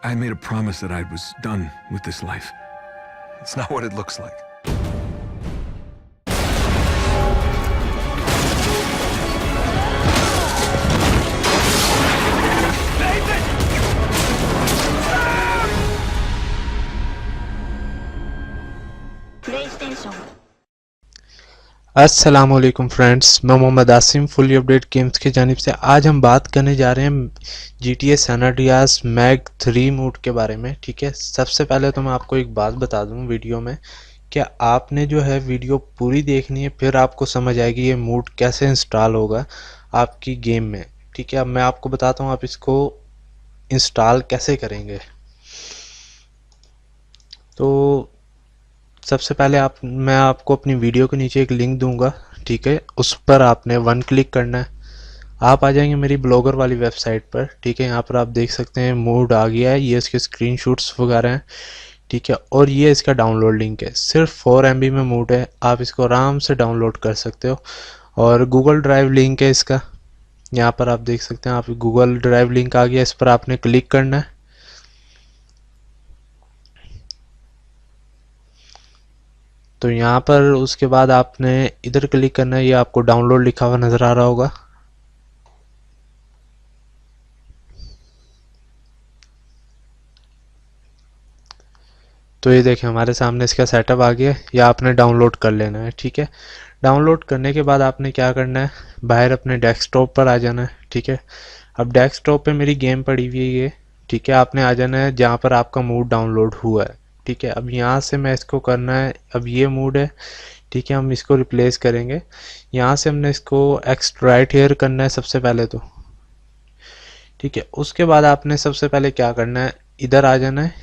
I made a promise that I was done with this life. It's not what it looks like. अस्सलामुअलैकुम friends, मैं Mohammad Asim fully update games की जानिब से। आज हम बात करने जा रहे हैं GTA सैन अंड्रियास मैग 3 मोड के बारे में। ठीक है, सबसे पहले तो मैं आपको एक बात बता दूं वीडियो में कि आपने जो है वीडियो पूरी देखनी है, फिर आपको समझ आएगी ये मोड कैसे इंस्टॉल होगा आपकी गेम में। ठीक है, अब मैं आपको बताता हूँ आप इसको इंस्टॉल कैसे करेंगे। तो सबसे पहले मैं आपको अपनी वीडियो के नीचे एक लिंक दूंगा। ठीक है, उस पर आपने वन क्लिक करना है। आप आ जाएंगे मेरी ब्लॉगर वाली वेबसाइट पर। ठीक है, यहाँ पर आप देख सकते हैं मोड आ गया है, ये इसके स्क्रीनशॉट्स वगैरह हैं। ठीक है, और ये इसका डाउनलोड लिंक है, सिर्फ 4 MB में मोड है, आप इसको आराम से डाउनलोड कर सकते हो। और गूगल ड्राइव लिंक है इसका, यहाँ पर आप देख सकते हैं। आप गूगल ड्राइव लिंक आ गया, इस पर आपने क्लिक करना है। तो यहाँ पर उसके बाद आपने इधर क्लिक करना है, ये आपको डाउनलोड लिखा हुआ नज़र आ रहा होगा। तो ये देखें हमारे सामने इसका सेटअप आ गया, या आपने डाउनलोड कर लेना है। ठीक है, डाउनलोड करने के बाद आपने क्या करना है, बाहर अपने डेस्कटॉप पर आ जाना है। ठीक है, अब डेस्कटॉप पे मेरी गेम पड़ी हुई है ये। ठीक है, आपने आ जाना है जहाँ पर आपका मूड डाउनलोड हुआ है। ठीक है, अब यहाँ से मैं इसको करना है, अब ये मूड है। ठीक है, हम इसको रिप्लेस करेंगे। यहाँ से हमने इसको एक्सट्रैक्ट हेयर करना है सबसे पहले तो। ठीक है, उसके बाद आपने सबसे पहले क्या करना है, इधर आ जाना है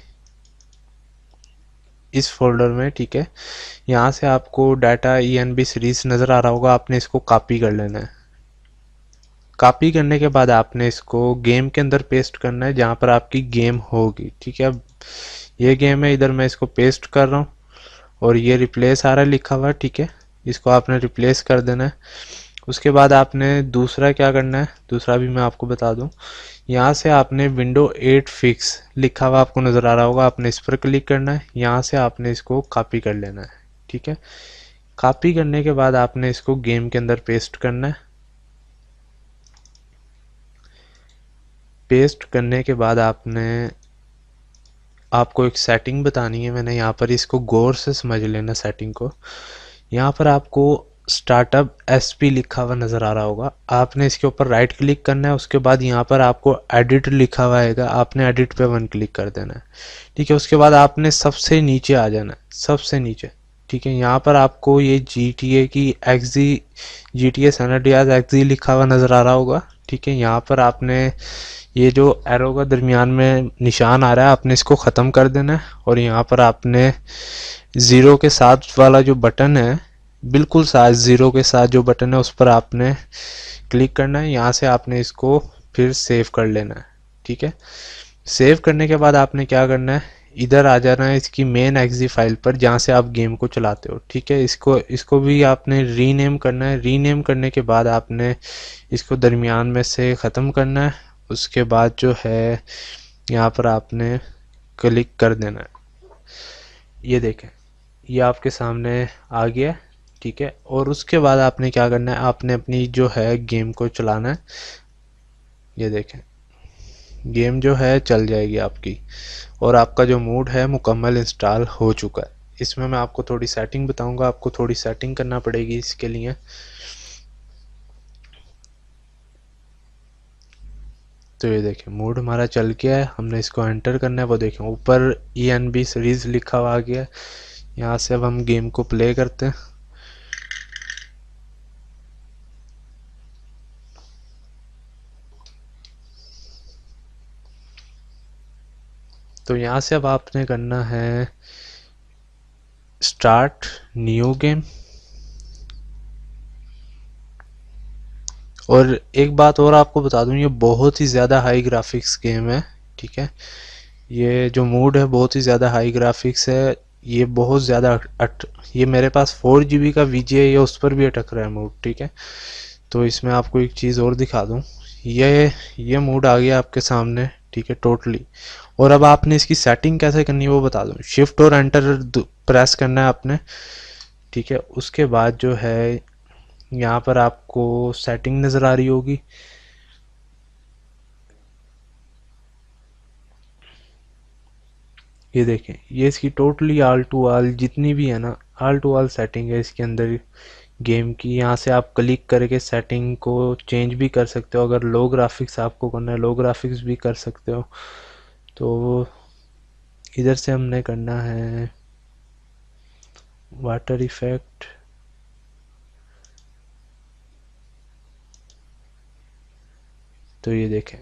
इस फोल्डर में। ठीक है, यहाँ से आपको डाटा ENB सीरीज नज़र आ रहा होगा, आपने इसको कॉपी कर लेना है। कॉपी करने के बाद आपने इसको गेम के अंदर पेस्ट करना है जहाँ पर आपकी गेम होगी। ठीक है, अब ये गेम है, इधर मैं इसको पेस्ट कर रहा हूँ और ये रिप्लेस आ रहा है लिखा हुआ। ठीक है, इसको आपने रिप्लेस कर देना है। उसके बाद आपने दूसरा क्या करना है, दूसरा भी मैं आपको बता दूं। यहाँ से आपने विंडो 8 फिक्स लिखा हुआ आपको नज़र आ रहा होगा, आपने इस पर क्लिक करना है। यहाँ से आपने इसको कॉपी कर लेना है। ठीक है, कॉपी करने के बाद आपने इसको गेम के अंदर पेस्ट करना है। पेस्ट करने के बाद आपको एक सेटिंग बतानी है, मैंने यहाँ पर इसको गौर से समझ लेना सेटिंग को। यहाँ पर आपको स्टार्टअप SP लिखा हुआ नज़र आ रहा होगा, आपने इसके ऊपर राइट क्लिक करना है। उसके बाद यहाँ पर आपको एडिट लिखा हुआ आएगा, आपने एडिट पे वन क्लिक कर देना है। ठीक है, उसके बाद आपने सबसे नीचे आ जाना है, सबसे नीचे। ठीक है, यहाँ पर आपको ये GTA की GTA सैन अंड्रियास XZ लिखा हुआ नज़र आ रहा होगा। ठीक है, यहाँ पर आपने ये जो एरो का दरमियान में निशान आ रहा है, आपने इसको ख़त्म कर देना है। और यहाँ पर आपने ज़ीरो के साथ वाला जो बटन है, बिल्कुल साथ ज़ीरो के साथ जो बटन है, उस पर आपने क्लिक करना है। यहाँ से आपने इसको फिर सेव कर लेना है। ठीक है, सेव करने के बाद आपने क्या करना है, इधर आ जाना है इसकी मेन XZ फाइल पर जहाँ से आप गेम को चलाते हो। ठीक है, इसको भी आपने रीनेम करना है। रीनेम करने के बाद आपने इसको दरमियान में से ख़त्म करना है। उसके बाद जो है यहाँ पर आपने क्लिक कर देना है। ये देखें, ये आपके सामने आ गया। ठीक है, और उसके बाद आपने क्या करना है, आपने अपनी जो है गेम को चलाना है। ये देखें, गेम जो है चल जाएगी आपकी, और आपका जो मूड है मुकम्मल इंस्टॉल हो चुका है। इसमें मैं आपको थोड़ी सेटिंग बताऊंगा, आपको थोड़ी सेटिंग करना पड़ेगी इसके लिए। तो ये देखें, मूड हमारा चल गया है, हमने इसको एंटर करना है। वो देखें ऊपर ENB सीरीज लिखा हुआ आ गया है। यहाँ से अब हम गेम को प्ले करते हैं। तो यहाँ से अब आपने करना है स्टार्ट न्यू गेम। और एक बात और आपको बता दूं, ये बहुत ही ज़्यादा हाई ग्राफिक्स गेम है। ठीक है, ये जो मूड है बहुत ही ज़्यादा हाई ग्राफिक्स है, ये बहुत ज़्यादा ये मेरे पास 4 GB का VGA है, उस पर भी अटक रहा है मूड। ठीक है, तो इसमें आपको एक चीज़ और दिखा दूं, ये मूड आ गया आपके सामने। ठीक है टोटली। और अब आपने इसकी सेटिंग कैसे करनी है वो बता दूँ। शिफ्ट और एंटर प्रेस करना है आपने, ठीक है। उसके बाद जो है यहाँ पर आपको सेटिंग नज़र आ रही होगी, ये देखें, ये इसकी टोटली ऑल टू ऑल जितनी भी है ना, ऑल टू ऑल सेटिंग है इसके अंदर गेम की। यहाँ से आप क्लिक करके सेटिंग को चेंज भी कर सकते हो, अगर लो ग्राफिक्स आपको करना है लो ग्राफिक्स भी कर सकते हो। तो इधर से हमने करना है वाटर इफेक्ट, तो ये देखें।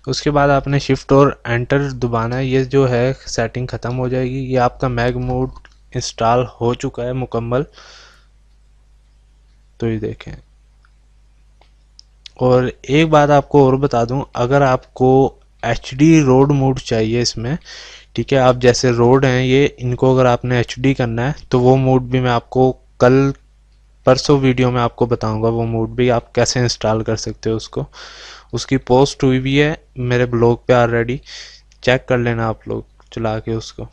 उसके बाद आपने शिफ्ट और एंटर दबाना है, ये जो है सेटिंग ख़त्म हो जाएगी। ये आपका मैग मोड इंस्टॉल हो चुका है मुकम्मल, तो ये देखें। और एक बात आपको और बता दूं, अगर आपको HD रोड मोड चाहिए इसमें, ठीक है, आप जैसे रोड हैं ये, इनको अगर आपने HD करना है तो वो मोड भी मैं आपको कल परसों वीडियो में आपको बताऊंगा, वो मोड भी आप कैसे इंस्टॉल कर सकते हो उसको। उसकी पोस्ट हुई भी है मेरे ब्लॉग पे ऑलरेडी, चेक कर लेना आप लोग चला के उसको।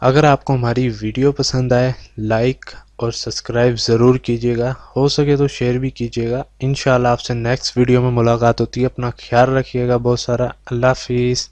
अगर आपको हमारी वीडियो पसंद आए लाइक और सब्सक्राइब ज़रूर कीजिएगा, हो सके तो शेयर भी कीजिएगा। इंशाल्लाह आपसे नेक्स्ट वीडियो में मुलाकात होती है। अपना ख्याल रखिएगा बहुत सारा। अल्लाह हाफिज़।